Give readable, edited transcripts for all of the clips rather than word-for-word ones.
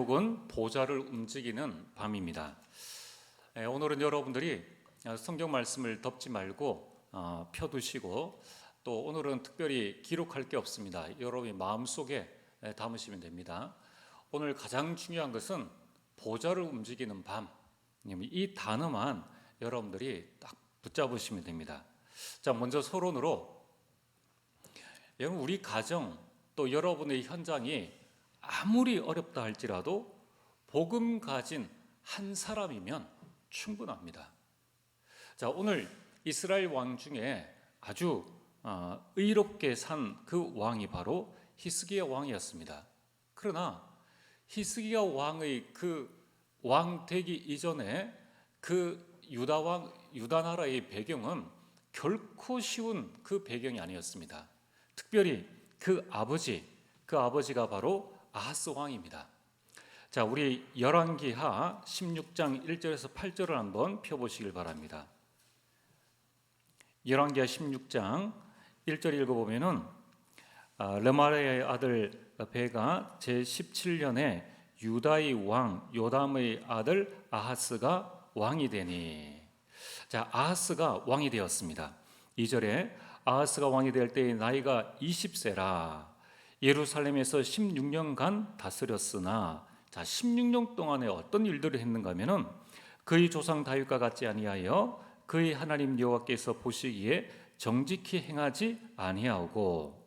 제목은 보좌를 움직이는 밤입니다. 오늘은 여러분들이 성경 말씀을 덮지 말고 펴두시고, 또 오늘은 특별히 기록할 게 없습니다. 여러분이 마음속에 담으시면 됩니다. 오늘 가장 중요한 것은 보좌를 움직이는 밤, 이 단어만 여러분들이 딱 붙잡으시면 됩니다. 자, 먼저 서론으로, 여러분, 우리 가정 또 여러분의 현장이 아무리 어렵다 할지라도 복음 가진 한 사람이면 충분합니다. 자, 오늘 이스라엘 왕 중에 아주 의롭게 산 그 왕이 바로 히스기야 왕이었습니다. 그러나 히스기야 왕의 그 왕 되기 이전에 그 유다 나라의 배경은 결코 쉬운 그 배경이 아니었습니다. 특별히 그 아버지가 바로 아하스 왕입니다. 자, 우리 열왕기하 16장 1절에서 8절을 한번 펴보시길 바랍니다. 열왕기하 16장 1절 읽어보면은 르마리아의 아들 베가 제17년에 유다의 왕 요담의 아들 아하스가 왕이 되니. 자, 아하스가 왕이 되었습니다. 2절에 아하스가 왕이 될 때의 나이가 20세라. 예루살렘에서 16년간 다스렸으나, 자, 16년 동안에 어떤 일들을 했는가 하면은 그의 조상 다윗과 같지 아니하여 그의 하나님 여호와께서 보시기에 정직히 행하지 아니하고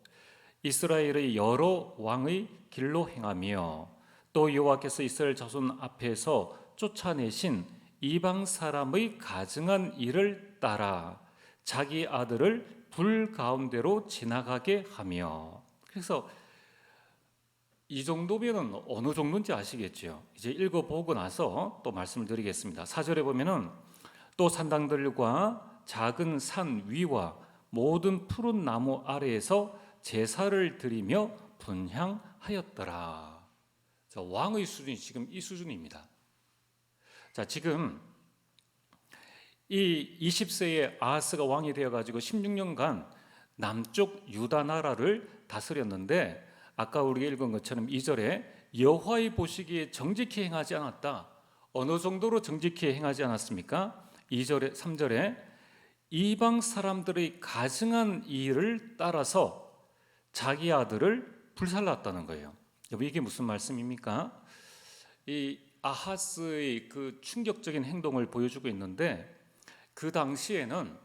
이스라엘의 여러 왕의 길로 행하며 또 여호와께서 이스라엘 자손 앞에서 쫓아내신 이방 사람의 가증한 일을 따라 자기 아들을 불 가운데로 지나가게 하며. 그래서 이 정도면은 어느 정도인지 아시겠죠? 이제 읽어보고 나서 또 말씀을 드리겠습니다. 4절에 보면은 또 산당들과 작은 산 위와 모든 푸른 나무 아래에서 제사를 드리며 분향하였더라. 자, 왕의 수준이 지금 이 수준입니다. 자, 지금 이 20세의 아하스가 왕이 되어가지고 16년간 남쪽 유다 나라를 다스렸는데, 아까 우리가 읽은 것처럼 2절에 여호와의 보시기에 정직히 행하지 않았다. 어느 정도로 정직히 행하지 않았습니까? 2절에 3절에 이방 사람들의 가증한 일을 따라서 자기 아들을 불살랐다는 거예요. 이게 무슨 말씀입니까? 이 아하스의 그 충격적인 행동을 보여주고 있는데, 그 당시에는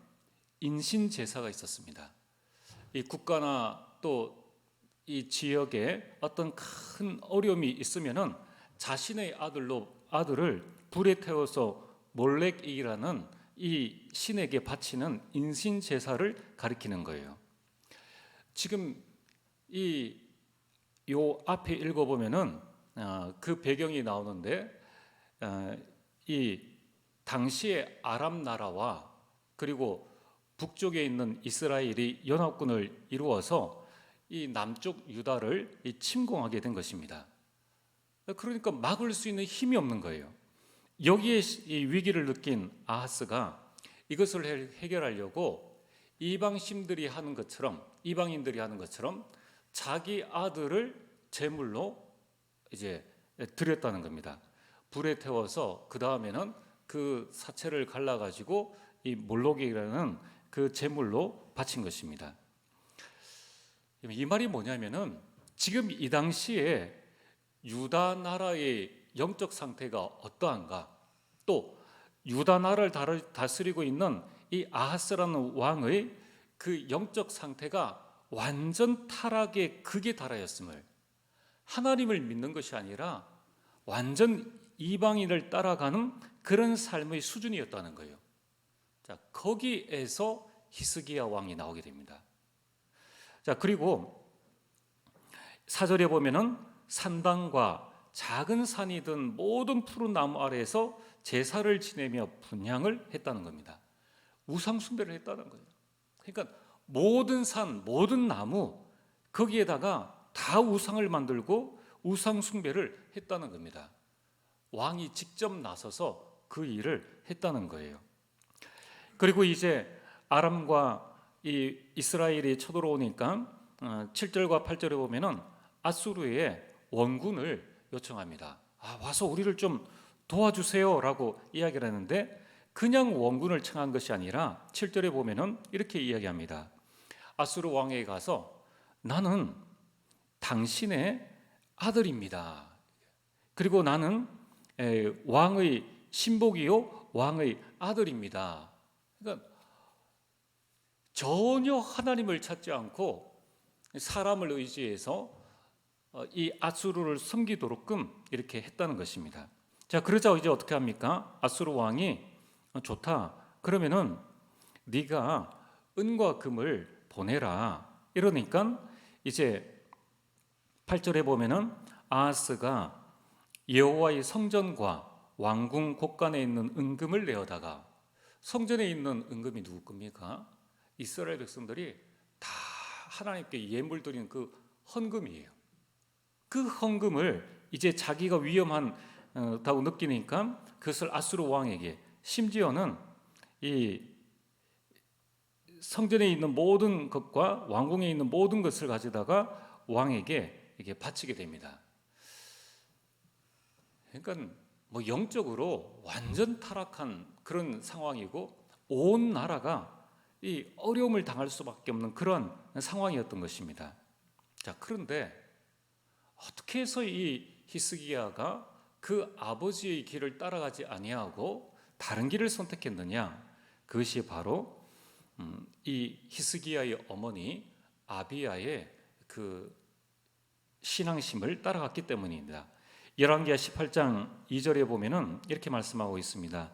인신 제사가 있었습니다. 이 국가나 또 이 지역에 어떤 큰 어려움이 있으면은 자신의 아들을 불에 태워서 몰렉이라는 이 신에게 바치는 인신 제사를 가리키는 거예요. 지금 요 앞에 읽어보면은 그 배경이 나오는데, 이 당시의 아람 나라와 그리고 북쪽에 있는 이스라엘이 연합군을 이루어서 이 남쪽 유다를 침공하게 된 것입니다. 그러니까 막을 수 있는 힘이 없는 거예요. 여기에 이 위기를 느낀 아하스가 이것을 해결하려고 이방인들이 하는 것처럼 자기 아들을 제물로 이제 드렸다는 겁니다. 불에 태워서 그 다음에는 그 사체를 갈라가지고 이 몰록이라는 그 제물로 바친 것입니다. 이 말이 뭐냐면은 지금 이 당시에 유다 나라의 영적 상태가 어떠한가, 또 유다 나라를 다스리고 있는 이 아하스라는 왕의 그 영적 상태가 완전 타락의 극에 달하였음을, 하나님을 믿는 것이 아니라 완전 이방인을 따라가는 그런 삶의 수준이었다는 거예요. 자, 거기에서 히스기야 왕이 나오게 됩니다. 자, 그리고 4절에 보면은 산당과 작은 산이 든 모든 푸른 나무 아래에서 제사를 지내며 분향을 했다는 겁니다. 우상 숭배를 했다는 거예요. 그러니까 모든 산, 모든 나무, 거기에다가 다 우상을 만들고 우상 숭배를 했다는 겁니다. 왕이 직접 나서서 그 일을 했다는 거예요. 그리고 이제 아람과 이 이스라엘이 쳐들어오니까 7절과 8절에 보면은 아수르의 원군을 요청합니다. 와서 우리를 좀 도와주세요라고 이야기를 하는데 그냥 원군을 청한 것이 아니라 7절에 보면은 이렇게 이야기합니다. 아수르 왕에게 가서 나는 당신의 아들입니다. 그리고 나는 왕의 신복이요 왕의 아들입니다. 그러니까 전혀 하나님을 찾지 않고 사람을 의지해서 이 아수르를 섬기도록끔 이렇게 했다는 것입니다. 자, 그러자 이제 어떻게 합니까? 아수르 왕이 좋다. 그러면은 네가 은과 금을 보내라. 이러니까 이제 8절에 보면은 아하스가 여호와의 성전과 왕궁 곳간에 있는 은금을 내어다가, 성전에 있는 은금이 누구 겁니까? 이스라엘 백성들이 다 하나님께 예물 드리는 그 헌금이에요. 그 헌금을 이제 자기가 위험하다고 느끼니까 그것을 아수르 왕에게, 심지어는 이 성전에 있는 모든 것과 왕궁에 있는 모든 것을 가져다가 왕에게 이게 바치게 됩니다. 그러니까 뭐 영적으로 완전 타락한 그런 상황이고 온 나라가 이 어려움을 당할 수밖에 없는 그런 상황이었던 것입니다. 자, 그런데 어떻게 해서 이 히스기야가 그 아버지의 길을 따라가지 아니하고 다른 길을 선택했느냐? 그것이 바로 이 히스기야의 어머니 아비야의 그 신앙심을 따라갔기 때문입니다. 열왕기하 18장 2절에 보면은 이렇게 말씀하고 있습니다.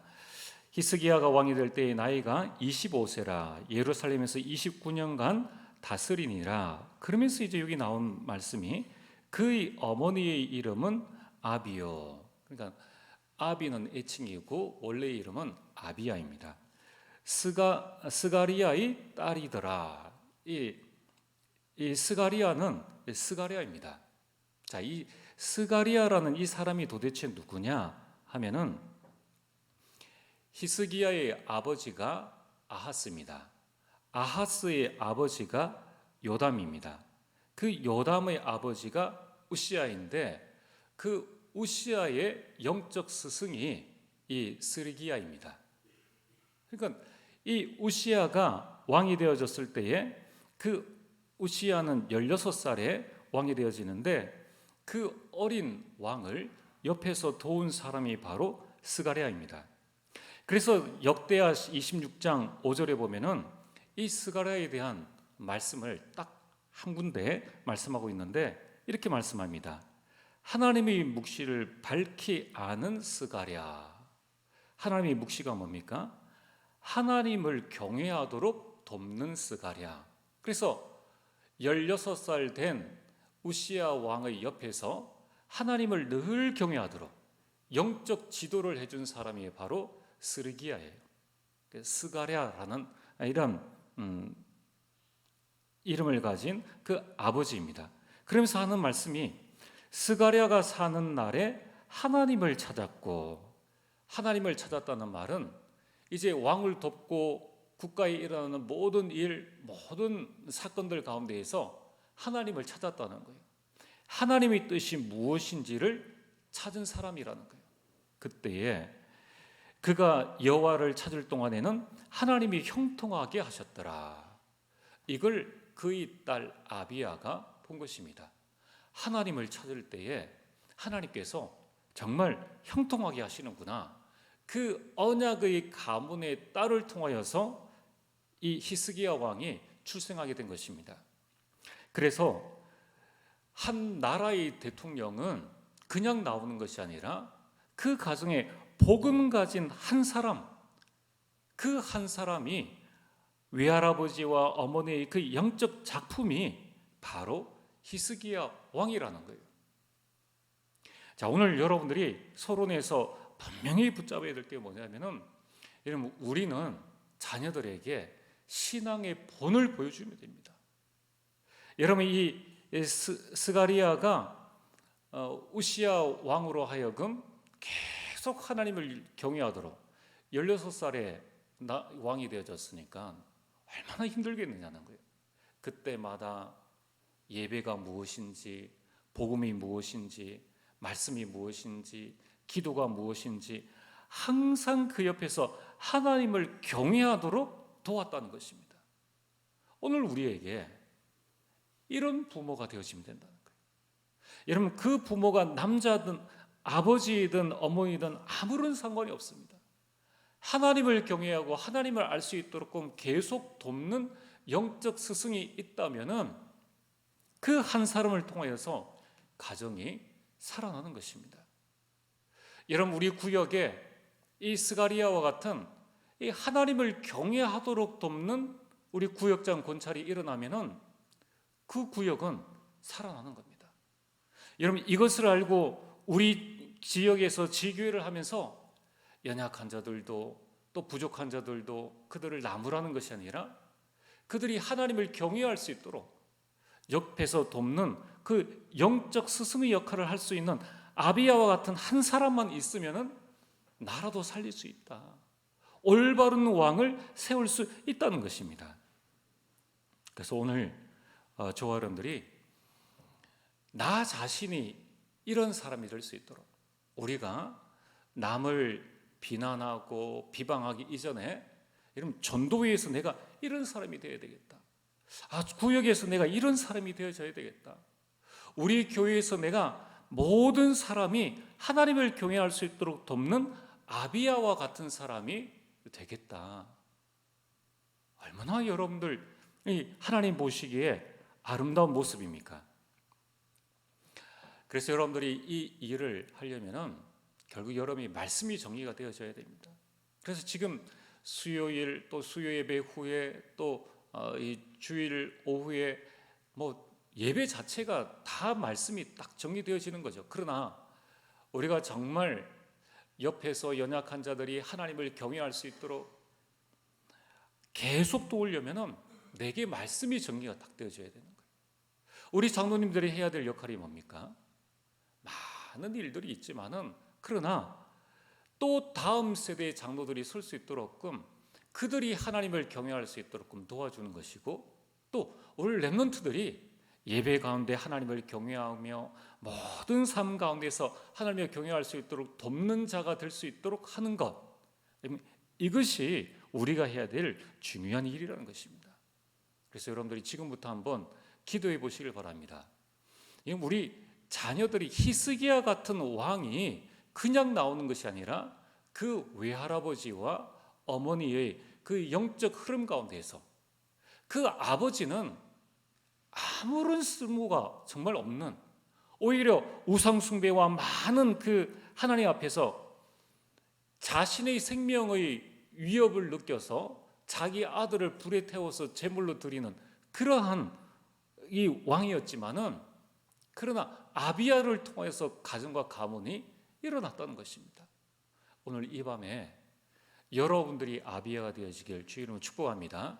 히스기야가 왕이 될 때의 나이가 25세라 예루살렘에서 29년간 다스리니라. 그러면서 이제 여기 나온 말씀이 그의 어머니의 이름은 아비요. 그러니까 아비는 애칭이고 원래의 이름은 아비야입니다. 스가리아의 딸이더라. 이 스가리아는 스가랴입니다. 자, 이 스가리아라는 이 사람이 도대체 누구냐 하면은 히스기야의 아버지가 아하스입니다. 아하스의 아버지가 요담입니다. 그 요담의 아버지가 우시아인데 그 우시아의 영적 스승이 이 스리기야입니다. 그러니까 이 우시아가 왕이 되어졌을 때에 그 우시아는 16살에 왕이 되어지는데 그 어린 왕을 옆에서 도운 사람이 바로 스가랴입니다. 그래서 역대하 26장 5절에 보면은 이 스가랴에 대한 말씀을 딱 한 군데 말씀하고 있는데 이렇게 말씀합니다. 하나님의 묵시를 밝히 아는 스가랴. 하나님의 묵시가 뭡니까? 하나님을 경외하도록 돕는 스가랴. 그래서 16살 된 우시아 왕의 옆에서 하나님을 늘 경외하도록 영적 지도를 해준 사람이 바로 스르기야예요. 스가랴라는 이런 이름을 가진 그 아버지입니다. 그러면서 하는 말씀이 스가랴가 사는 날에 하나님을 찾았고, 하나님을 찾았다는 말은 이제 왕을 돕고 국가에 일어나는 모든 일, 모든 사건들 가운데에서 하나님을 찾았다는 거예요. 하나님의 뜻이 무엇인지를 찾은 사람이라는 거예요. 그때에 그가 여호와를 찾을 동안에는 하나님이 형통하게 하셨더라. 이걸 그의 딸 아비야가 본 것입니다. 하나님을 찾을 때에 하나님께서 정말 형통하게 하시는구나. 그 언약의 가문의 딸을 통하여서 이 히스기야 왕이 출생하게 된 것입니다. 그래서 한 나라의 대통령은 그냥 나오는 것이 아니라 그 가정에 복음 가진 한 사람, 그 한 사람이 외할아버지와 어머니의 그 영적 작품이 바로 히스기야 왕이라는 거예요. 자, 오늘 여러분들이 서론에서 분명히 붙잡아야 될 게 뭐냐면은, 여러분, 우리는 자녀들에게 신앙의 본을 보여주면 됩니다. 여러분, 이 스가리아가 우시아 왕으로 하여금 계속 하나님을 경외하도록 16살에 왕이 되어졌으니까 얼마나 힘들겠느냐는 거예요. 그때마다 예배가 무엇인지, 복음이 무엇인지, 말씀이 무엇인지, 기도가 무엇인지 항상 그 옆에서 하나님을 경외하도록 도왔다는 것입니다. 오늘 우리에게 이런 부모가 되어지면 된다는 거예요. 여러분, 그 부모가 남자든 아버지든 어머니든 아무런 상관이 없습니다. 하나님을 경외하고 하나님을 알 수 있도록 계속 돕는 영적 스승이 있다면은 그 한 사람을 통하여서 가정이 살아나는 것입니다. 여러분, 우리 구역에 이 스가리야와 같은 이 하나님을 경외하도록 돕는 우리 구역장 권찰이 일어나면은 그 구역은 살아나는 겁니다. 여러분, 이것을 알고 우리 지역에서 지교회를 하면서 연약한 자들도 또 부족한 자들도 그들을 나무라는 것이 아니라 그들이 하나님을 경외할 수 있도록 옆에서 돕는 그 영적 스승의 역할을 할 수 있는 아비야와 같은 한 사람만 있으면은 나라도 살릴 수 있다. 올바른 왕을 세울 수 있다는 것입니다. 그래서 오늘 저와 여러분들이 나 자신이 이런 사람이 될 수 있도록 우리가 남을 비난하고 비방하기 이전에 여러분, 전도회에서 내가 이런 사람이 되어야 되겠다. 구역에서 내가 이런 사람이 되어져야 되겠다. 우리 교회에서 내가 모든 사람이 하나님을 경외할 수 있도록 돕는 아비야와 같은 사람이 되겠다. 얼마나 여러분들 하나님 보시기에 아름다운 모습입니까? 그래서 여러분들이 이 일을 하려면은 결국 여러분이 말씀이 정리가 되어져야 됩니다. 그래서 지금 수요일 또 수요 예배 후에 또 이 주일 오후에 예배 자체가 다 말씀이 딱 정리되어지는 거죠. 그러나 우리가 정말 옆에서 연약한 자들이 하나님을 경외할 수 있도록 계속 도우려면은 내게 말씀이 정리가 딱 되어져야 되는 거예요. 우리 장로님들이 해야 될 역할이 뭡니까? 많은 일들이 있지만은 그러나 또 다음 세대의 장로들이 설 수 있도록 그들이 하나님을 경외할 수 있도록 도와주는 것이고, 또 우리 렘넌트들이 예배 가운데 하나님을 경외하며 모든 삶 가운데서 하나님을 경외할 수 있도록 돕는 자가 될 수 있도록 하는 것, 이것이 우리가 해야 될 중요한 일이라는 것입니다. 그래서 여러분들이 지금부터 한번 기도해 보시길 바랍니다. 우리 자녀들이 히스기야 같은 왕이 그냥 나오는 것이 아니라 그 외할아버지와 어머니의 그 영적 흐름 가운데에서 그 아버지는 아무런 쓸모가 정말 없는, 오히려 우상 숭배와 많은 그 하나님 앞에서 자신의 생명의 위협을 느껴서 자기 아들을 불에 태워서 제물로 드리는 그러한 이 왕이었지만은, 그러나 아비야를 통해서 가정과 가문이 일어났다는 것입니다. 오늘 이 밤에 여러분들이 아비야가 되어지길 주의 이름으로 축복합니다.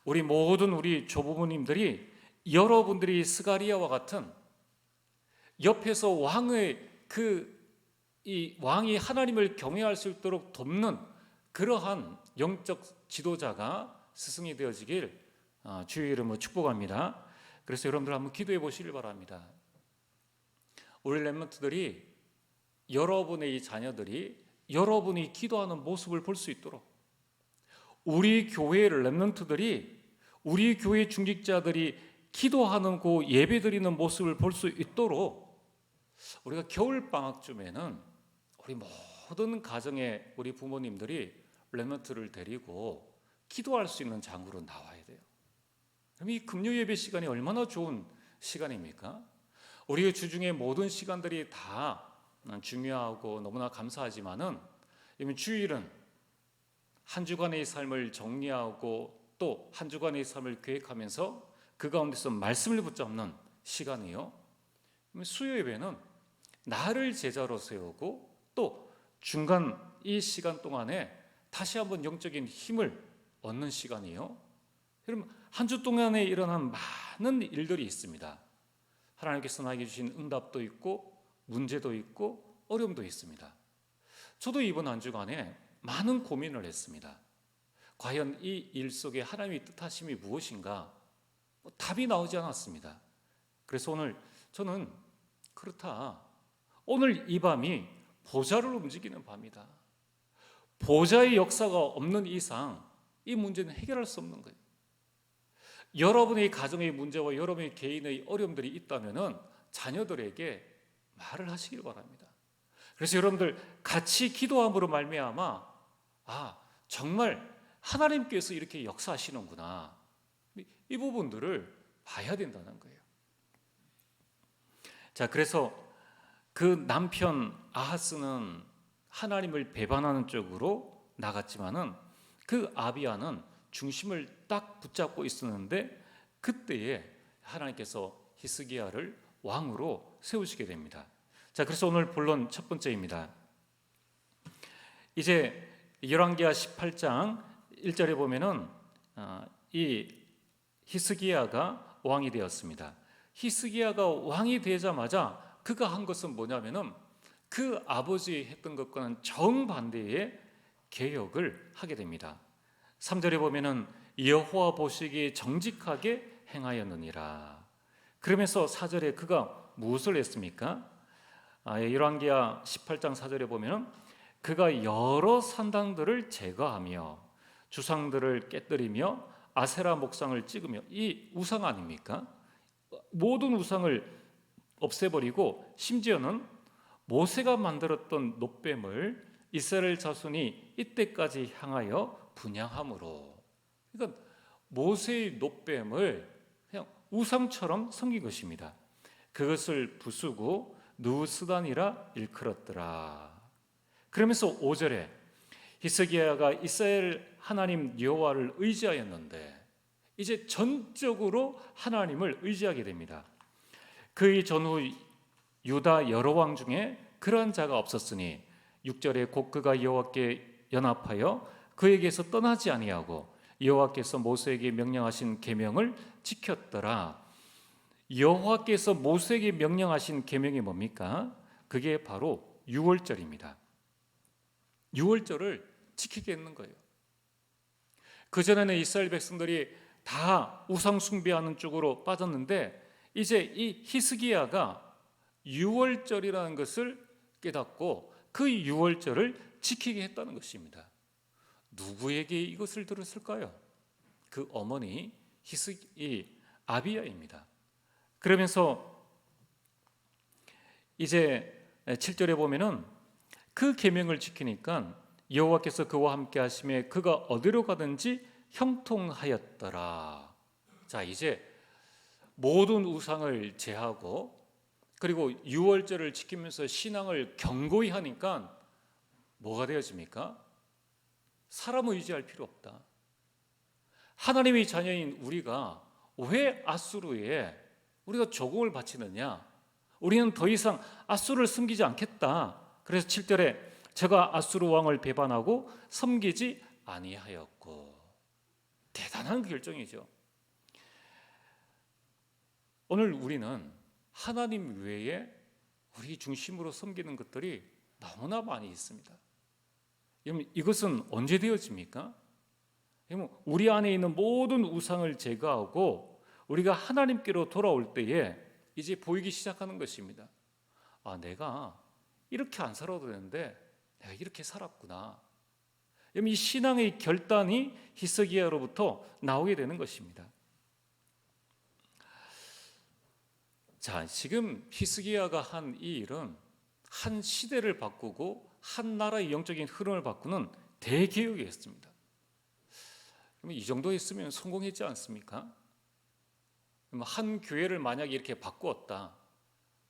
우리 모든 우리 조부모님들이 여러분들이 스가리야와 같은 옆에서 왕의 이 왕이 하나님을 경외할 수 있도록 돕는 그러한 영적 지도자가 스승이 되어지길 주의 이름으로 축복합니다. 그래서 여러분들 한번 기도해 보시길 바랍니다. 우리 렘넌트들이, 여러분의 이 자녀들이 여러분이 기도하는 모습을 볼 수 있도록, 우리 교회의 렘넌트들이, 우리 교회 중직자들이 기도하는 그 예배드리는 모습을 볼 수 있도록 우리가 겨울방학쯤에는 우리 모든 가정의 우리 부모님들이 렘넌트를 데리고 기도할 수 있는 장으로 나와야 돼요. 그럼 이 금요 예배 시간이 얼마나 좋은 시간입니까? 우리의 주중에 모든 시간들이 다 중요하고 너무나 감사하지만은 주일은 한 주간의 삶을 정리하고 또 한 주간의 삶을 계획하면서 그 가운데서 말씀을 붙잡는 시간이요. 수요 예배는 나를 제자로 세우고 또 중간 이 시간 동안에 다시 한번 영적인 힘을 얻는 시간이요. 여러분, 한 주 동안에 일어난 많은 일들이 있습니다. 하나님께서 나에게 주신 응답도 있고 문제도 있고 어려움도 있습니다. 저도 이번 한 주간에 많은 고민을 했습니다. 과연 이 일 속에 하나님의 뜻하심이 무엇인가? 답이 나오지 않았습니다. 그래서 오늘 저는 그렇다, 오늘 이 밤이 보좌를 움직이는 밤이다. 보좌의 역사가 없는 이상 이 문제는 해결할 수 없는 거예요. 여러분의 가정의 문제와 여러분의 개인의 어려움들이 있다면 자녀들에게 말을 하시길 바랍니다. 그래서 여러분들 같이 기도함으로 말미암아 정말 하나님께서 이렇게 역사하시는구나, 이 부분들을 봐야 된다는 거예요. 자, 그래서 그 남편 아하스는 하나님을 배반하는 쪽으로 나갔지만은 그 아비야는 중심을 딱 붙잡고 있었는데 그때에 하나님께서 히스기야를 왕으로 세우시게 됩니다. 자, 그래서 오늘 본론 첫 번째입니다. 이제 열왕기하 18장 1절에 보면은 이 히스기야가 왕이 되었습니다. 히스기야가 왕이 되자마자 그가 한 것은 뭐냐면은 그 아버지 했던 것과는 정반대의 개혁을 하게 됩니다. 3절에 보면은 여호와 보시기에 정직하게 행하였느니라. 그러면서 4절에 그가 무엇을 했습니까? 열왕기하 18장 4절에 보면은 그가 여러 산당들을 제거하며 주상들을 깨뜨리며 아세라 목상을 찍으며, 이 우상 아닙니까? 모든 우상을 없애버리고 심지어는 모세가 만들었던 놋뱀을 이스라엘 자손이 이때까지 향하여 분향함으로, 그러니까 모세의 놋뱀을 그냥 우상처럼 섬긴 것입니다. 그것을 부수고 누스단이라 일컬었더라. 그러면서 5절에 히스기야가 이스라엘 하나님 여호와를 의지하였는데 이제 전적으로 하나님을 의지하게 됩니다. 그의 전후 유다 여러 왕 중에 그러한 자가 없었으니 6절에 곧 그가 여호와께 연합하여 그에게서 떠나지 아니하고 여호와께서 모세에게 명령하신 계명을 지켰더라. 여호와께서 모세에게 명령하신 계명이 뭡니까? 그게 바로 유월절입니다. 유월절을 지키게 했는 거예요. 그전에는 이스라엘 백성들이 다 우상 숭배하는 쪽으로 빠졌는데 이제 이 히스기야가 유월절이라는 것을 깨닫고 그 유월절을 지키게 했다는 것입니다. 누구에게 이것을 들었을까요? 그 어머니 아비야입니다. 그러면서 이제 7절에 보면은 그 계명을 지키니까 여호와께서 그와 함께 하심에 그가 어디로 가든지 형통하였더라. 자, 이제 모든 우상을 제하고 그리고 유월절을 지키면서 신앙을 견고히 하니까 뭐가 되어집니까? 사람을 의지할 필요 없다. 하나님의 자녀인 우리가 왜 앗수르에 우리가 조공을 바치느냐? 우리는 더 이상 앗수르를 섬기지 않겠다. 그래서 7절에 제가 앗수르 왕을 배반하고 섬기지 아니하였고. 대단한 결정이죠. 오늘 우리는 하나님 외에 우리 중심으로 섬기는 것들이 너무나 많이 있습니다. 이것은 언제 되어집니까? 우리 안에 있는 모든 우상을 제거하고 우리가 하나님께로 돌아올 때에 이제 보이기 시작하는 것입니다. 내가 이렇게 안 살아도 되는데 내가 이렇게 살았구나. 이 신앙의 결단이 히스기야로부터 나오게 되는 것입니다. 자, 지금 히스기야가 한 이 일은 한 시대를 바꾸고 한 나라의 영적인 흐름을 바꾸는 대개혁이었습니다. 그러면 이 정도 했으면 성공했지 않습니까? 한 교회를 만약에 이렇게 바꾸었다,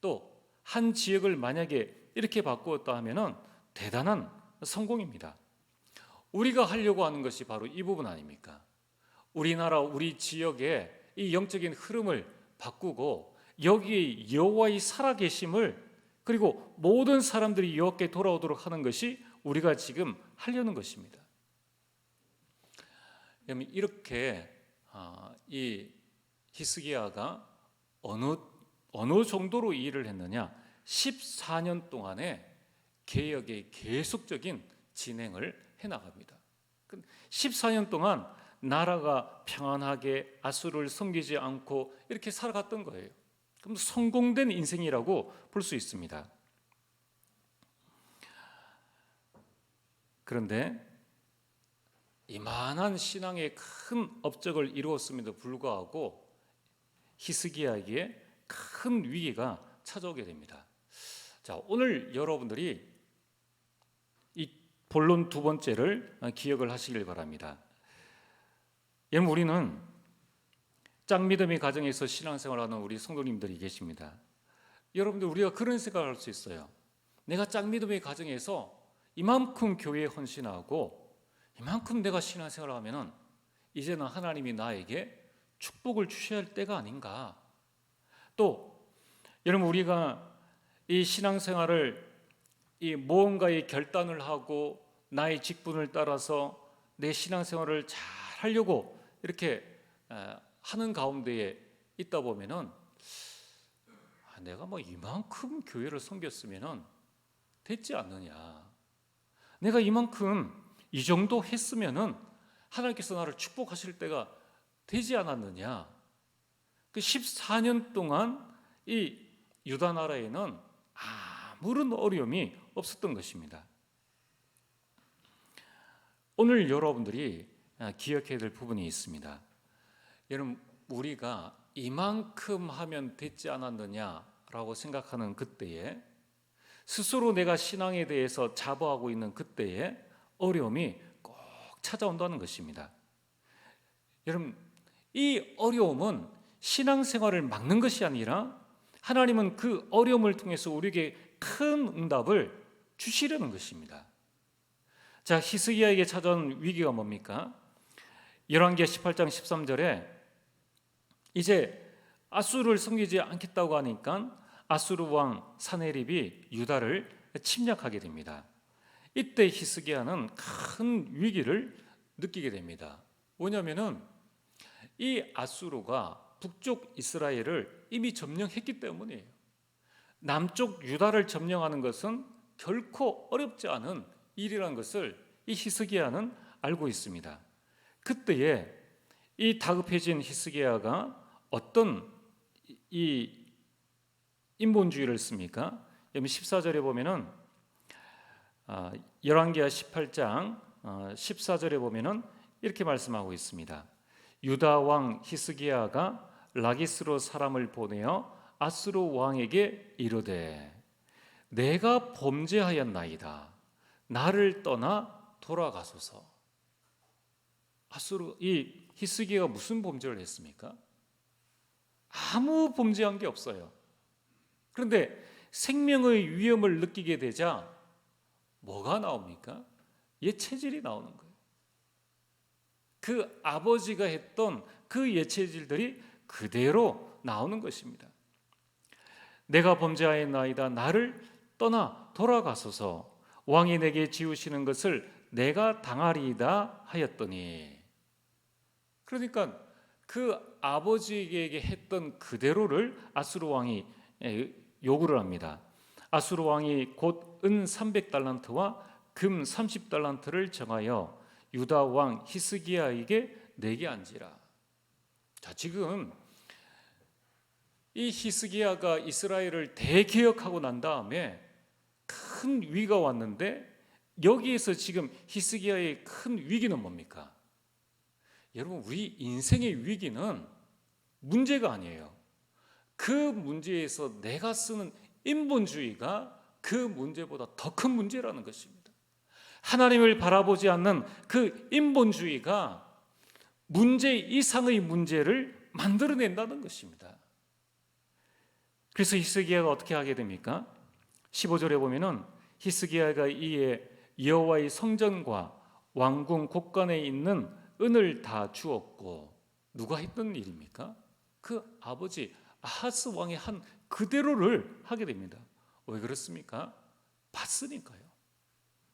또 한 지역을 만약에 이렇게 바꾸었다 하면은 대단한 성공입니다. 우리가 하려고 하는 것이 바로 이 부분 아닙니까? 우리나라, 우리 지역의 이 영적인 흐름을 바꾸고 여기에 여호와의 살아계심을, 그리고 모든 사람들이 여호와께 돌아오도록 하는 것이 우리가 지금 하려는 것입니다. 이렇게 이 히스기야가 어느 정도로 이 일을 했느냐? 14년 동안의 개혁의 계속적인 진행을 해나갑니다. 14년 동안 나라가 평안하게 앗수르를 섬기지 않고 이렇게 살아갔던 거예요. 그럼 성공된 인생이라고 볼 수 있습니다. 그런데 이만한 신앙의 큰 업적을 이루었음에도 불구하고 히스기야에게 큰 위기가 찾아오게 됩니다. 자, 오늘 여러분들이 이 본론 두 번째를 기억을 하시길 바랍니다. 여러분, 우리는 짝믿음의 가정에서 신앙생활하는 우리 성도님들이 계십니다. 여러분들, 우리가 그런 생각을 할 수 있어요. 내가 짝믿음의 가정에서 이만큼 교회에 헌신하고 이만큼 내가 신앙생활을 하면은 이제는 하나님이 나에게 축복을 주셔야 할 때가 아닌가. 또 여러분, 우리가 이 신앙생활을 이 무언가의 결단을 하고 나의 직분을 따라서 내 신앙생활을 잘 하려고 이렇게 하는 가운데에 있다 보면은 내가 뭐 이만큼 교회를 섬겼으면은 됐지 않느냐, 내가 이만큼 이 정도 했으면은 하나님께서 나를 축복하실 때가 되지 않았느냐. 그 14년 동안 이 유다 나라에는 아무런 어려움이 없었던 것입니다. 오늘 여러분들이 기억해야 될 부분이 있습니다. 여러분, 우리가 이만큼 하면 됐지 않았느냐라고 생각하는 그때에, 스스로 내가 신앙에 대해서 자부하고 있는 그때에 어려움이 꼭 찾아온다는 것입니다. 여러분, 이 어려움은 신앙생활을 막는 것이 아니라 하나님은 그 어려움을 통해서 우리에게 큰 응답을 주시려는 것입니다. 자, 히스기야에게 찾아온 위기가 뭡니까? 열왕기하 18장 13절에 이제 아수르를 섬기지 않겠다고 하니까 아수르 왕 사네립이 유다를 침략하게 됩니다. 이때 히스기야는 큰 위기를 느끼게 됩니다. 뭐냐면은 이 아수르가 북쪽 이스라엘을 이미 점령했기 때문이에요. 남쪽 유다를 점령하는 것은 결코 어렵지 않은 일이라는 것을 이 히스기야는 알고 있습니다. 그때에 이 다급해진 히스기야가 어떤 이 인본주의를 씁니까? 여기 14절에 보면은 열왕기하 18장 14절에 보면은 이렇게 말씀하고 있습니다. 유다 왕 히스기야가 라기스로 사람을 보내어 아수르 왕에게 이르되 내가 범죄하였나이다. 나를 떠나 돌아가소서. 아수르, 이 히스기야가 무슨 범죄를 했습니까? 아무 범죄한 게 없어요. 그런데 생명의 위험을 느끼게 되자 뭐가 나옵니까? 옛체질이 나오는 거예요. 그 아버지가 했던 그 옛체질들이 그대로 나오는 것입니다. 내가 범죄하였나이다. 나를 떠나 돌아가소서. 왕이 내게 지우시는 것을 내가 당하리이다 하였더니, 그러니까 그 아버지에게 했던 그대로를 아수르 왕이 요구를 합니다. 아수르 왕이 곧 은 300달란트와 금 30달란트를 정하여 유다 왕 히스기야에게 내게 안지라. 자, 지금 이 히스기야가 이스라엘을 대개혁하고 난 다음에 큰 위기가 왔는데, 여기에서 지금 히스기야의 큰 위기는 뭡니까? 여러분, 우리 인생의 위기는 문제가 아니에요. 그 문제에서 내가 쓰는 인본주의가 그 문제보다 더 큰 문제라는 것입니다. 하나님을 바라보지 않는 그 인본주의가 문제 이상의 문제를 만들어낸다는 것입니다. 그래서 히스기야가 어떻게 하게 됩니까? 15절에 보면은 히스기야가 이에 여호와의 성전과 왕궁 곳간에 있는 은을 다 주었고, 누가 했던 일입니까? 그 아버지 아하스 왕이 한 그대로를 하게 됩니다. 왜 그렇습니까? 봤으니까요.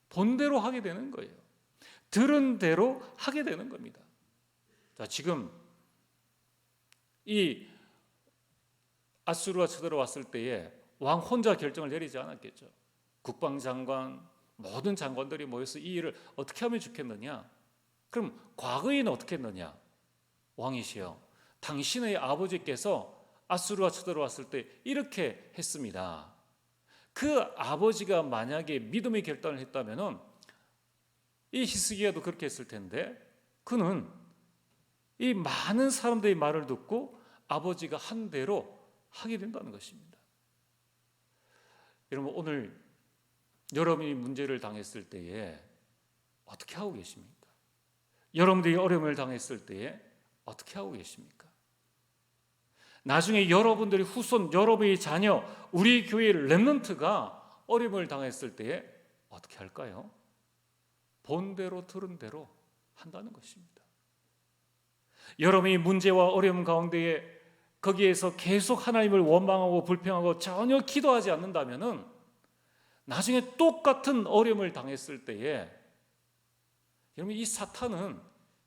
본 대로 하게 되는 거예요. 들은 대로 하게 되는 겁니다. 자, 지금 이 아수르가 쳐들어왔을 때에 왕 혼자 결정을 내리지 않았겠죠. 국방장관, 모든 장관들이 모여서 이 일을 어떻게 하면 좋겠느냐? 그럼 과거에는 어떻게 했느냐? 왕이시여, 당신의 아버지께서 아수르가 쳐들어왔을 때 이렇게 했습니다. 그 아버지가 만약에 믿음의 결단을 했다면은 이 히스기야도 그렇게 했을 텐데 그는 이 많은 사람들의 말을 듣고 아버지가 한 대로 하게 된다는 것입니다. 여러분, 오늘 여러분이 문제를 당했을 때에 어떻게 하고 계십니까? 여러분들이 어려움을 당했을 때에 어떻게 하고 계십니까? 나중에 여러분들이 후손, 여러분의 자녀, 우리 교회의 렘넌트가 어려움을 당했을 때에 어떻게 할까요? 본대로 들은 대로 한다는 것입니다. 여러분이 문제와 어려움 가운데에 거기에서 계속 하나님을 원망하고 불평하고 전혀 기도하지 않는다면은 나중에 똑같은 어려움을 당했을 때에 여러분, 이 사탄은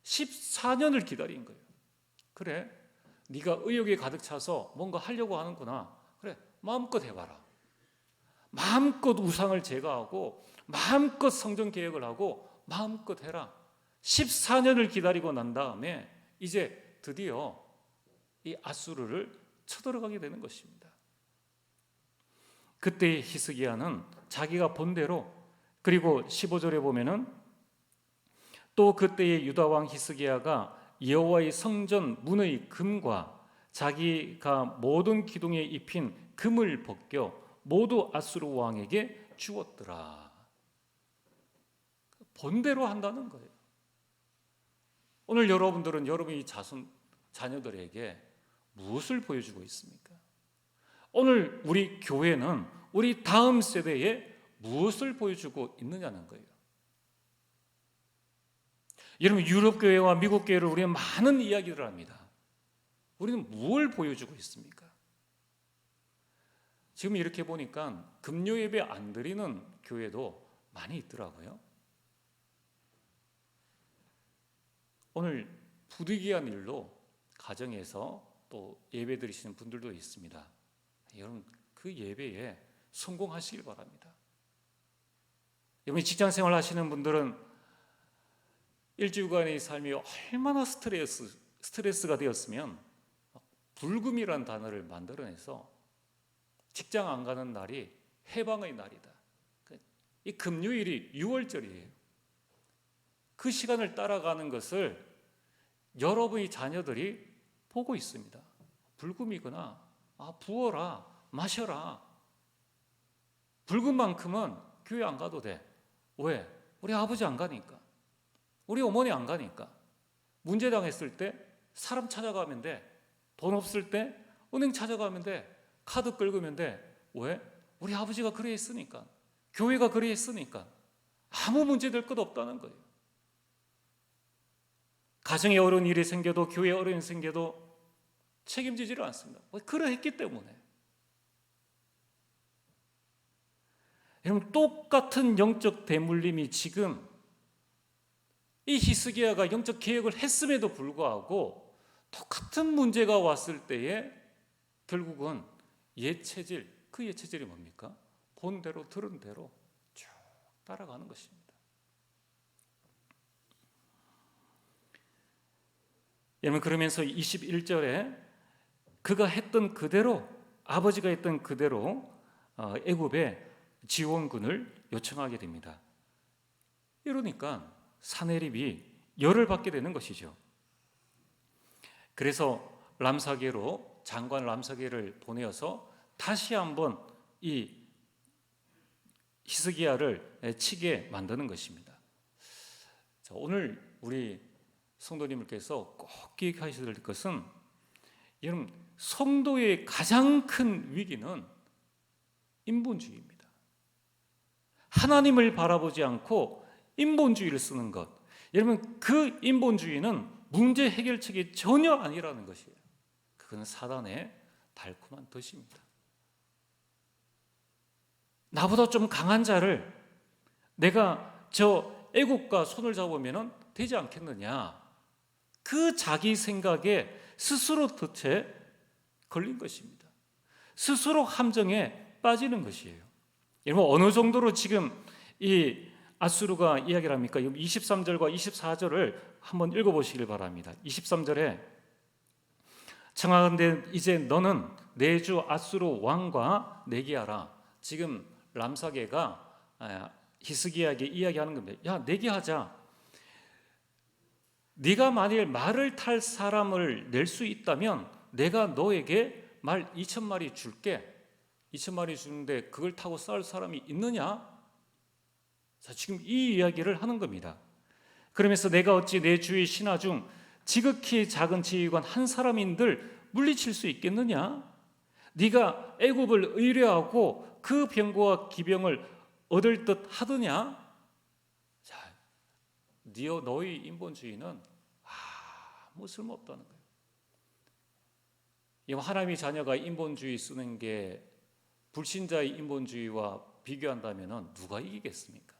14년을 기다린 거예요. 그래, 네가 의욕에 가득 차서 뭔가 하려고 하는구나. 그래, 마음껏 해봐라. 마음껏 우상을 제거하고 마음껏 성전 개혁을 하고 마음껏 해라. 14년을 기다리고 난 다음에 이제 드디어 이 아수르를 쳐들어가게 되는 것입니다. 그때 히스기야는 자기가 본대로, 그리고 15절에 보면은 또 그때의 유다 왕 히스기야가 여호와의 성전 문의 금과 자기가 모든 기둥에 입힌 금을 벗겨 모두 아수르 왕에게 주었더라. 본대로 한다는 거예요. 오늘 여러분들은 여러분의 자녀들에게 무엇을 보여주고 있습니까? 오늘 우리 교회는 우리 다음 세대에 무엇을 보여주고 있느냐는 거예요. 여러분, 유럽 교회와 미국 교회를 우리는 많은 이야기를 합니다. 우리는 무엇을 보여주고 있습니까? 지금 이렇게 보니까 금요 예배 안 드리는 교회도 많이 있더라고요. 오늘 부득이한 일로 가정에서 또 예배 드리시는 분들도 있습니다. 여러분, 그 예배에 성공하시길 바랍니다. 여러분, 직장 생활 하시는 분들은 일주일간의 삶이 얼마나 스트레스가 되었으면 불금이라는 단어를 만들어내서 직장 안 가는 날이 해방의 날이다. 이 금요일이 6월절이에요. 그 시간을 따라가는 것을 여러분의 자녀들이 보고 있습니다. 불금이구나. 부어라, 마셔라. 불금만큼은 교회 안 가도 돼. 왜? 우리 아버지 안 가니까. 우리 어머니 안 가니까. 문제 당했을 때 사람 찾아가면 돼. 돈 없을 때 은행 찾아가면 돼. 카드 긁으면 돼. 왜? 우리 아버지가 그래 했으니까. 교회가 그래 했으니까. 아무 문제 될 것 없다는 거예요. 가정에 어려운 일이 생겨도, 교회에 어려운 일이 생겨도 책임지지를 않습니다. 왜? 그러했기 때문에. 여러분, 똑같은 영적 대물림이 지금 이 히스기야가 영적 개혁을 했음에도 불구하고 똑같은 문제가 왔을 때에 결국은 옛체질, 그 옛체질이 뭡니까? 본대로 들은 대로 쭉 따라가는 것입니다. 여러분, 그러면서 21절에 그가 했던 그대로, 아버지가 했던 그대로 애굽의 지원군을 요청하게 됩니다. 이러니까 사내립이 열을 받게 되는 것이죠. 그래서 람사게로, 장관 람사게를 보내어서 다시 한번 이 히스기야를 치게 만드는 것입니다. 자, 오늘 우리 성도님들께서 꼭 기억하셔야 될 것은, 여러분, 성도의 가장 큰 위기는 인본주의입니다. 하나님을 바라보지 않고 인본주의를 쓰는 것. 여러분, 그 인본주의는 문제 해결책이 전혀 아니라는 것이에요. 그건 사단의 달콤한 덫입니다. 나보다 좀 강한 자를 내가 저 애국과 손을 잡으면 되지 않겠느냐. 그 자기 생각에 스스로 덫에 걸린 것입니다. 스스로 함정에 빠지는 것이에요. 여러분, 어느 정도로 지금 이 아수르가 이야기를 합니까? 23절과 24절을 한번 읽어보시길 바랍니다. 23절에 청하건대 이제 너는 내 주 아수르 왕과 내기하라. 지금 람사게가 히스기야에게 이야기하는 겁니다. 야, 내기하자. 네가 만일 말을 탈 사람을 낼 수 있다면 내가 너에게 말 2,000마리 줄게. 2,000마리 주는데 그걸 타고 싸울 사람이 있느냐? 자, 지금 이 이야기를 하는 겁니다. 그러면서 내가 어찌 내 주의 신하 중 지극히 작은 지휘관 한 사람인들 물리칠 수 있겠느냐? 네가 애굽을 의뢰하고 그 병거와 기병을 얻을 듯 하더냐? 자, 너희 인본주의는 아무 쓸모없다는 거예요. 이 하나님의 자녀가 인본주의 쓰는 게 불신자의 인본주의와 비교한다면 누가 이기겠습니까?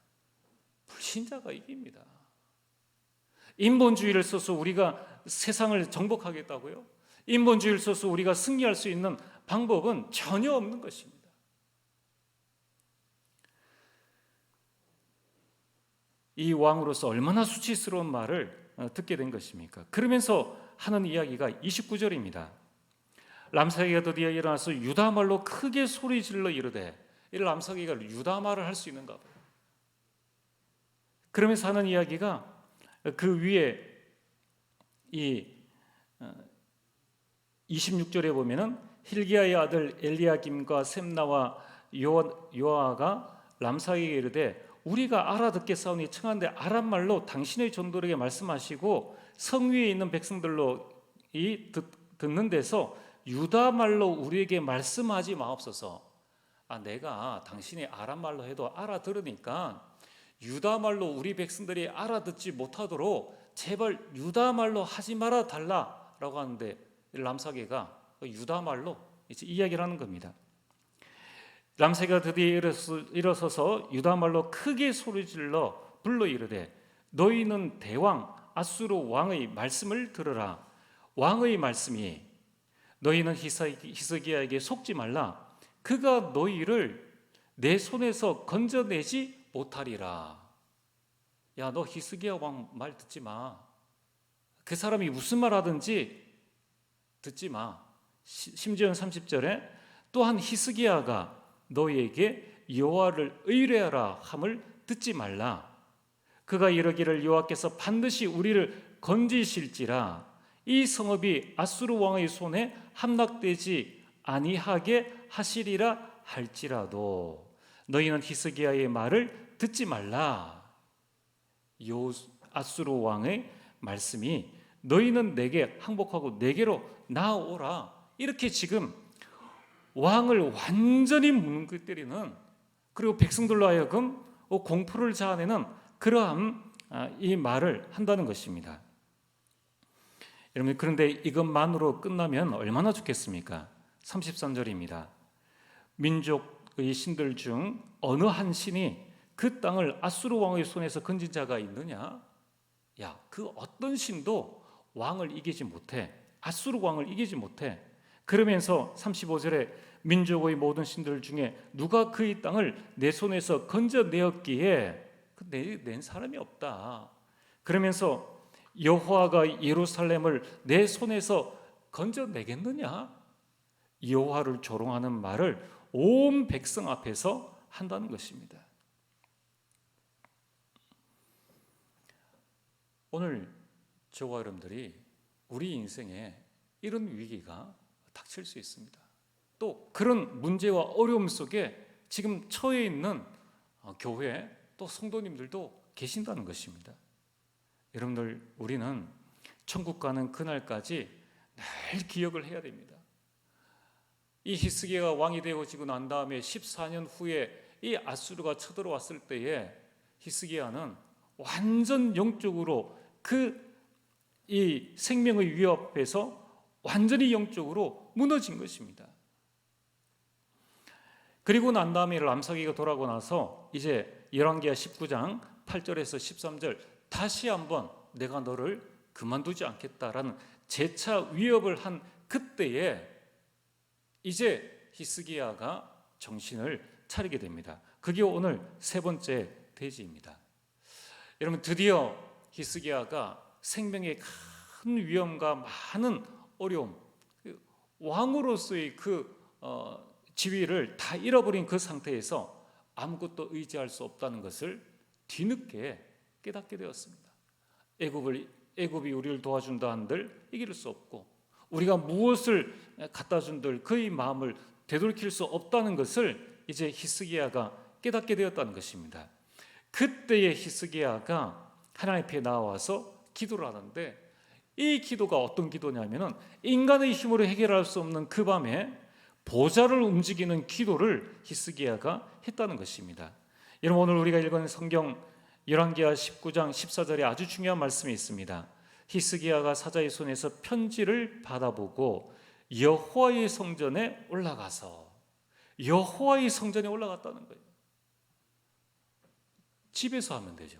불신자가 이깁니다. 인본주의를 써서 우리가 세상을 정복하겠다고요? 인본주의를 써서 우리가 승리할 수 있는 방법은 전혀 없는 것입니다. 이 왕으로서 얼마나 수치스러운 말을 듣게 된 것입니까? 그러면서 하는 이야기가 29절입니다. 람사기가 드디어 일어나서 유다말로 크게 소리 질러 이르되, 이 람사기가 유다말을 할 수 있는가 봐요. 그러면서 하는 이야기가 그 위에 이 26절에 보면은 힐기야의 아들 엘리야김과 셈나와 요아가 람사기에게 이르되 우리가 알아듣겠사오니 청한데 아람 말로 당신의 전도에게 말씀하시고 성 위에 있는 백성들로 듣는 데서 유다 말로 우리에게 말씀하지 마옵소서. 내가 당신이 아람 말로 해도 알아들으니까 유다 말로 우리 백성들이 알아듣지 못하도록 제발 유다 말로 하지 말아 달라라고 하는데 람사게가 유다 말로 이제 이야기를 하는 겁니다. 람사게가 드디어 일어서서 유다 말로 크게 소리질러 불러 이르되 너희는 대왕 아수르 왕의 말씀을 들으라. 왕의 말씀이 너희는 히스기야에게 속지 말라. 그가 너희를 내 손에서 건져내지 못하리라. 야, 너 히스기야 왕 말 듣지 마. 그 사람이 무슨 말 하든지 듣지 마. 심지어 30절에 또한 히스기야가 너희에게 여호와를 의뢰하라 함을 듣지 말라. 그가 이르기를 여호와께서 반드시 우리를 건지실지라. 이 성읍이 아수르 왕의 손에 함락되지 아니하게 하시리라 할지라도 너희는 히스기야의 말을 듣지 말라. 아수르 왕의 말씀이 너희는 내게 항복하고 내게로 나오라. 이렇게 지금 왕을 완전히 무너뜨리는, 그리고 백성들로 하여금 공포를 자아내는 그러한 이 말을 한다는 것입니다. 여러분, 그런데 이것만으로 끝나면 얼마나 좋겠습니까? 33절입니다. 민족의 신들 중 어느 한 신이 그 땅을 아수르 왕의 손에서 건진 자가 있느냐? 야, 그 어떤 신도 왕을 이기지 못해. 아수르 왕을 이기지 못해. 그러면서 35절에 민족의 모든 신들 중에 누가 그의 땅을 내 손에서 건져내었기에 낸 사람이 없다. 그러면서 여호와가 예루살렘을 내 손에서 건져내겠느냐? 여호와를 조롱하는 말을 온 백성 앞에서 한다는 것입니다. 오늘 저와 여러분들이 우리 인생에 이런 위기가 닥칠 수 있습니다. 또 그런 문제와 어려움 속에 지금 처해 있는 교회 또 성도님들도 계신다는 것입니다. 여러분들, 우리는 천국 가는 그날까지 늘 기억을 해야 됩니다. 이 히스기야가 왕이 되어지고 난 다음에 14년 후에 이 아수르가 쳐들어왔을 때에 히스기야는 완전 영적으로 이 생명의 위협에서 완전히 영적으로 무너진 것입니다. 그리고 난 다음에 람사기가 돌아오고 나서 이제 열왕기하 19장 8절에서 13절 다시 한번 내가 너를 그만두지 않겠다라는 재차 위협을 한 그때에 이제 히스기야가 정신을 차리게 됩니다. 그게 오늘 세 번째 대지입니다. 여러분, 드디어 히스기야가 생명의 큰 위험과 많은 어려움, 왕으로서의 지위를 다 잃어버린 그 상태에서 아무것도 의지할 수 없다는 것을 뒤늦게 깨닫게 되었습니다. 애굽이 우리를 도와준다 한들 이길 수 없고, 우리가 무엇을 갖다 준들 그의 마음을 되돌릴 수 없다는 것을 이제 히스기야가 깨닫게 되었다는 것입니다. 그때의 히스기야가 하나님 앞에 나와서 기도를 하는데, 이 기도가 어떤 기도냐면은 인간의 힘으로 해결할 수 없는 그 밤에 보좌를 움직이는 기도를 히스기야가 했다는 것입니다. 여러분, 오늘 우리가 읽은 성경 열왕기하 19장 14절에 아주 중요한 말씀이 있습니다. 히스기야가 사자의 손에서 편지를 받아보고 여호와의 성전에 올라가서, 여호와의 성전에 올라갔다는 거예요. 집에서 하면 되죠.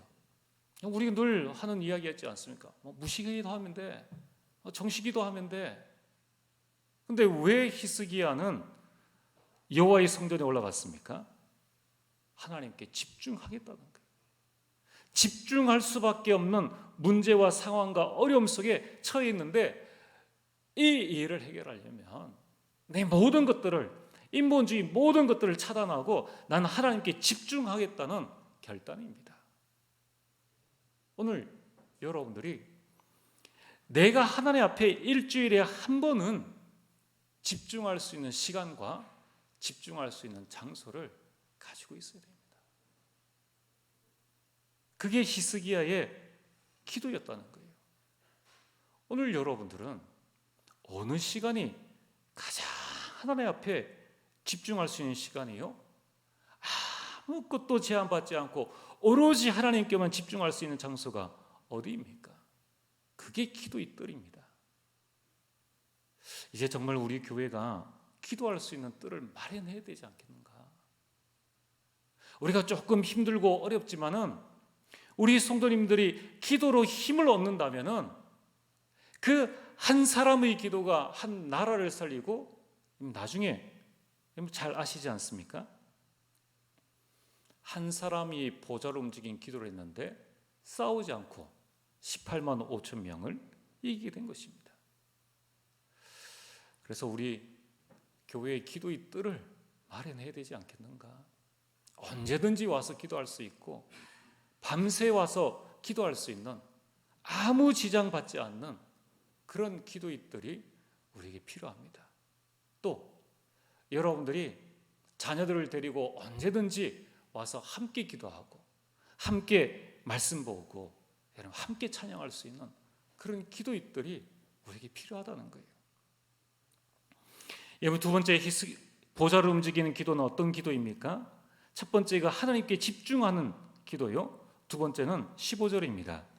우리가 늘 하는 이야기였지 않습니까? 무시기도 하면 돼, 정시기도 하면 돼. 근데 왜 히스기야는 여호와의 성전에 올라갔습니까? 하나님께 집중하겠다는 거예요. 집중할 수밖에 없는 문제와 상황과 어려움 속에 처해 있는데, 이 일을 해결하려면 내 모든 것들을, 인본주의 모든 것들을 차단하고 나는 하나님께 집중하겠다는 결단입니다. 오늘 여러분들이 내가 하나님 앞에 일주일에 한 번은 집중할 수 있는 시간과 집중할 수 있는 장소를 가지고 있어야 됩니다. 그게 히스기야의 기도였다는 거예요. 오늘 여러분들은 어느 시간이 가장 하나님 앞에 집중할 수 있는 시간이요? 아무것도 제한받지 않고 오로지 하나님께만 집중할 수 있는 장소가 어디입니까? 그게 기도의 뜰입니다. 이제 정말 우리 교회가 기도할 수 있는 뜰을 마련해야 되지 않겠는가? 우리가 조금 힘들고 어렵지만은 우리 성도님들이 기도로 힘을 얻는다면은 그 한 사람의 기도가 한 나라를 살리고, 나중에 잘 아시지 않습니까? 한 사람이 보좌를 움직인 기도를 했는데 싸우지 않고 18만 5천 명을 이기게 된 것입니다. 그래서 우리 교회의 기도의 뜰을 마련해야 되지 않겠는가? 언제든지 와서 기도할 수 있고, 밤새 와서 기도할 수 있는, 아무 지장받지 않는 그런 기도의 뜰이 우리에게 필요합니다. 또 여러분들이 자녀들을 데리고 언제든지 와서 함께 기도하고 함께 말씀 보고 여러분 함께 찬양할 수 있는 그런 기도의 뜰이 우리에게 필요하다는 거예요. 여러분, 두 번째 보좌를 움직이는 기도는 어떤 기도입니까? 첫 번째가 하나님께 집중하는 기도요. 두 번째는 15절입니다.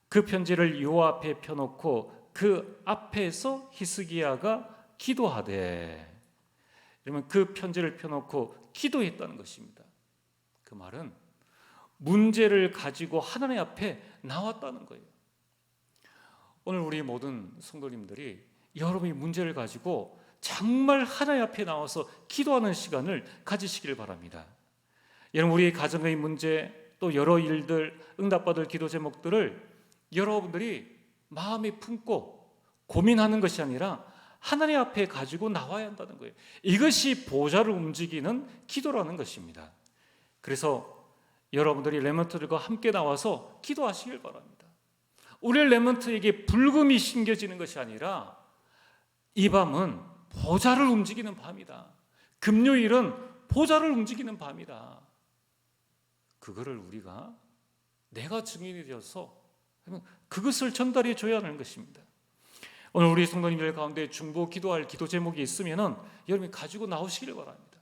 그 편지를 여호와 앞에 펴놓고 그 앞에서 히스기야가 기도하되, 그러면 그 편지를 펴놓고 기도했다는 것입니다. 그 말은 문제를 가지고 하나님 앞에 나왔다는 거예요. 오늘 우리 모든 성도님들이 여러분이 문제를 가지고 정말 하나님 앞에 나와서 기도하는 시간을 가지시길 바랍니다. 여러분, 우리 가정의 문제, 또 여러 일들, 응답받을 기도 제목들을 여러분들이 마음에 품고 고민하는 것이 아니라 하나님 앞에 가지고 나와야 한다는 거예요. 이것이 보좌를 움직이는 기도라는 것입니다. 그래서 여러분들이 렘넌트들과 함께 나와서 기도하시길 바랍니다. 우리 렘넌트에게 불금이 심겨지는 것이 아니라 이 밤은 보좌를 움직이는 밤이다. 금요일은 보좌를 움직이는 밤이다. 그거를 우리가 내가 증인이 되어서 그것을 전달해 줘야 하는 것입니다. 오늘 우리 성도님들 가운데 중보 기도할 기도 제목이 있으면은 여러분이 가지고 나오시길 바랍니다.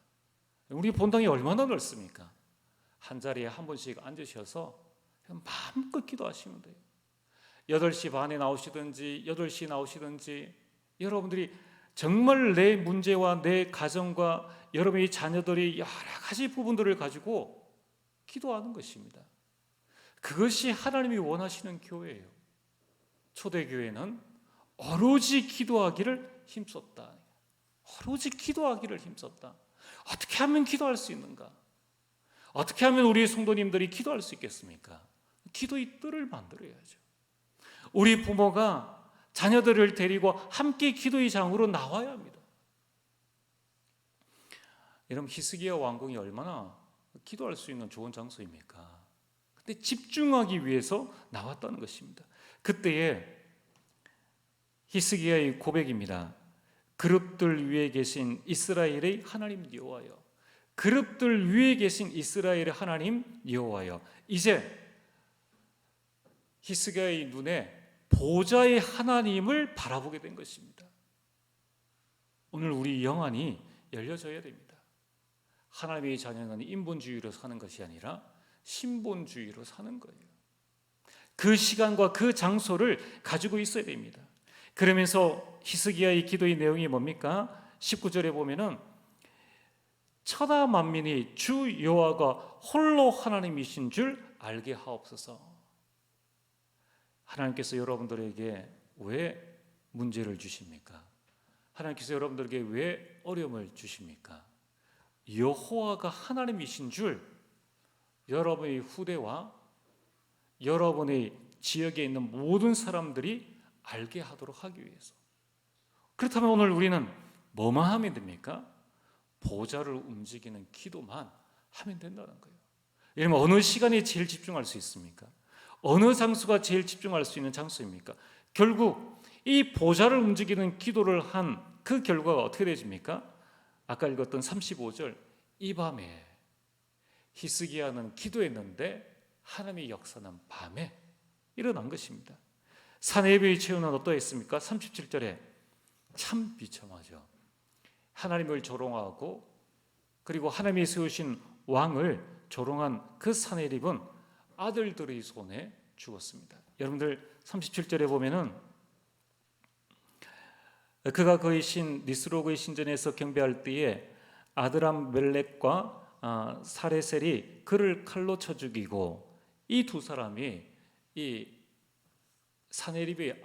우리 본당이 얼마나 넓습니까? 한 자리에 한 번씩 앉으셔서 마음껏 기도하시면 돼요. 8시 반에 나오시든지 8시 나오시든지 여러분들이 정말 내 문제와 내 가정과 여러분의 자녀들이 여러 가지 부분들을 가지고 기도하는 것입니다. 그것이 하나님이 원하시는 교회예요. 초대교회는 오로지 기도하기를 힘썼다. 오로지 기도하기를 힘썼다. 어떻게 하면 기도할 수 있는가? 어떻게 하면 우리 성도님들이 기도할 수 있겠습니까? 기도의 뜰을 만들어야죠. 우리 부모가 자녀들을 데리고 함께 기도의 장으로 나와야 합니다. 여러분, 히스기야 왕궁이 얼마나 기도할 수 있는 좋은 장소입니까? 그때 집중하기 위해서 나왔다는 것입니다. 그때에 히스기야의 고백입니다. 그룹들 위에 계신 이스라엘의 하나님 여호와여, 그룹들 위에 계신 이스라엘의 하나님 여호와여. 이제 히스기야의 눈에 보좌의 하나님을 바라보게 된 것입니다. 오늘 우리 영안이 열려져야 됩니다. 하나님의 자녀는 인본주의로 사는 것이 아니라 신본주의로 사는 거예요. 그 시간과 그 장소를 가지고 있어야 됩니다. 그러면서 히스기야의 기도의 내용이 뭡니까? 19절에 보면은 천하 만민이 주 여호와가 홀로 하나님이신 줄 알게 하옵소서. 하나님께서 여러분들에게 왜 문제를 주십니까? 하나님께서 여러분들에게 왜 어려움을 주십니까? 여호와가 하나님이신 줄 여러분의 후대와 여러분의 지역에 있는 모든 사람들이 알게 하도록 하기 위해서. 그렇다면 오늘 우리는 뭐만 하면 됩니까? 보좌를 움직이는 기도만 하면 된다는 거예요. 여러분, 어느 시간에 제일 집중할 수 있습니까? 어느 장소가 제일 집중할 수 있는 장소입니까? 결국 이 보좌를 움직이는 기도를 한 그 결과가 어떻게 되집니까? 아까 읽었던 35절, 이 밤에 히스기야는 기도했는데 하나님의 역사는 밤에 일어난 것입니다. 산의 예배의 최후는 어떠했습니까? 37절에 참 비참하죠. 하나님을 조롱하고 그리고 하나님이 세우신 왕을 조롱한 그 사내립은 아들들의 손에 죽었습니다. 여러분들 37절에 보면은 그가 그의 신 니스로그의 신전에서 경배할 때에 아드람 멜렉과 사레셀이 그를 칼로 쳐 죽이고, 이 두 사람이 이 사네립의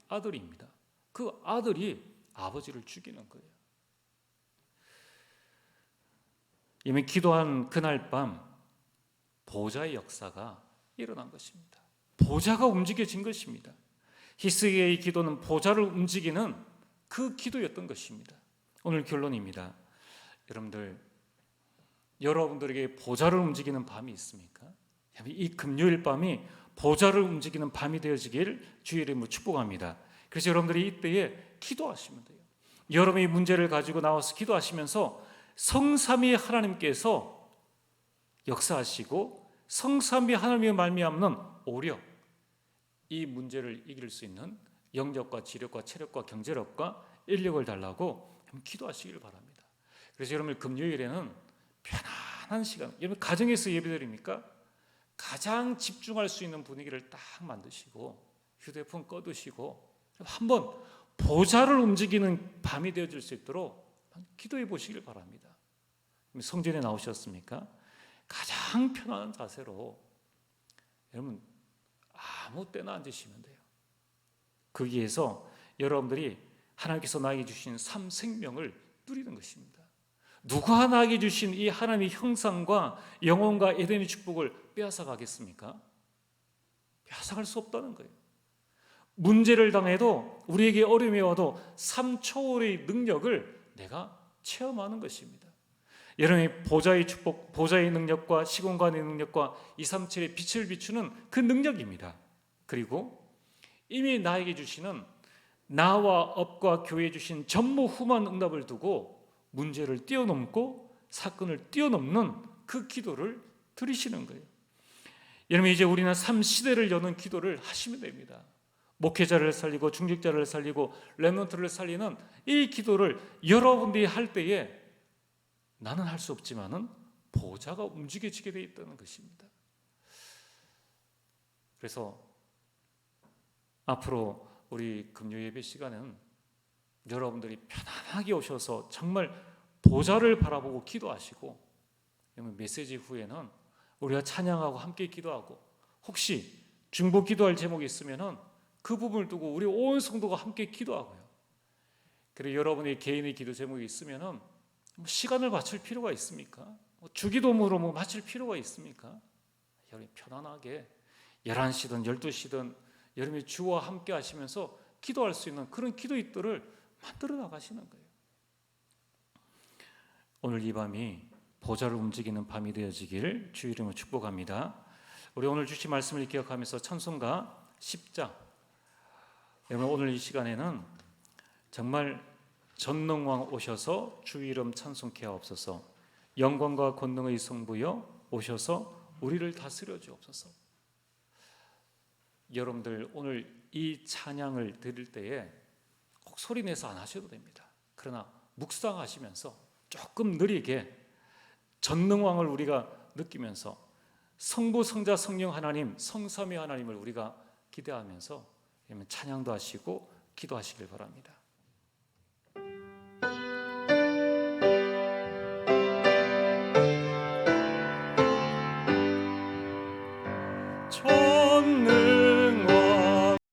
아들입니다. 그 아들이 아버지를 죽이는 거예요. 이미 기도한 그날 밤 보좌의 역사가 일어난 것입니다. 보좌가 움직여진 것입니다. 히스기야의 기도는 보좌를 움직이는 그 기도였던 것입니다. 오늘 결론입니다. 여러분들에게 보좌를 움직이는 밤이 있습니까? 이 금요일 밤이 보좌를 움직이는 밤이 되어지길 주의 이름으로 축복합니다. 그래서 여러분들이 이때에 기도하시면 돼요. 여러분의 문제를 가지고 나와서 기도하시면서 성삼위 하나님께서 역사하시고 성삼위 하나님의 말미암는 오히려 이 문제를 이길 수 있는 영적과 지력과 체력과 경제력과 인력을 달라고 기도하시길 바랍니다. 그래서 여러분 금요일에는 편안한 시간, 여러분 가정에서 예배드립니까? 가장 집중할 수 있는 분위기를 딱 만드시고 휴대폰 꺼두시고 한번 보좌를 움직이는 밤이 되어질 수 있도록 기도해 보시길 바랍니다. 성전에 나오셨습니까? 가장 편안한 자세로 여러분 아무 때나 앉으시면 돼요. 거기에서 여러분들이 하나님께서 나에게 주신 삶 생명을 누리는 것입니다. 누가 나에게 주신 이 하나님의 형상과 영혼과 에덴의 축복을 빼앗아 가겠습니까? 빼앗아갈 수 없다는 거예요. 문제를 당해도 우리에게 어려움이 와도 삶 초월의 능력을 내가 체험하는 것입니다. 여러분의 보좌의 축복, 보좌의 능력과 시공간의 능력과 237의 빛을 비추는 그 능력입니다. 그리고 이미 나에게 주시는 나와 업과 교회에 주신 전무후무한 응답을 두고 문제를 뛰어넘고 사건을 뛰어넘는 그 기도를 드리시는 거예요. 여러분 이제 우리는 삶 시대를 여는 기도를 하시면 됩니다. 목회자를 살리고 중직자를 살리고 렘넌트를 살리는 이 기도를 여러분들이 할 때에 나는 할 수 없지만은 보좌가 움직여지게 되어 있다는 것입니다. 그래서 앞으로 우리 금요 예배 시간은 여러분들이 편안하게 오셔서 정말 보좌를 바라보고 기도하시고, 메시지 후에는 우리가 찬양하고 함께 기도하고, 혹시 중보 기도할 제목이 있으면은 그 부분을 두고 우리 온 성도가 함께 기도하고요. 그리고 여러분의 개인의 기도 제목이 있으면은 시간을 맞출 필요가 있습니까? 주기도문으로 맞출 필요가 있습니까? 여러분 편안하게 11시든 12시든 여러분이 주와 함께 하시면서 기도할 수 있는 그런 기도iter을 만들어 나가시는 거예요. 오늘 이 밤이 보좌를 움직이는 밤이 되어지길 주의 이름으로 축복합니다. 우리 오늘 주신 말씀을 기억하면서 찬송가 10장, 여러분 오늘 이 시간에는 정말 전능왕 오셔서 주 이름 찬송케 하옵소서, 영광과 권능의 성부여 오셔서 우리를 다스려 주옵소서. 여러분들 오늘 이 찬양을 드릴 때에 꼭 소리내서 안 하셔도 됩니다. 그러나 묵상하시면서 조금 느리게 전능왕을 우리가 느끼면서 성부, 성자, 성령 하나님, 성삼위 하나님을 우리가 기대하면서 찬양도 하시고 기도하시길 바랍니다.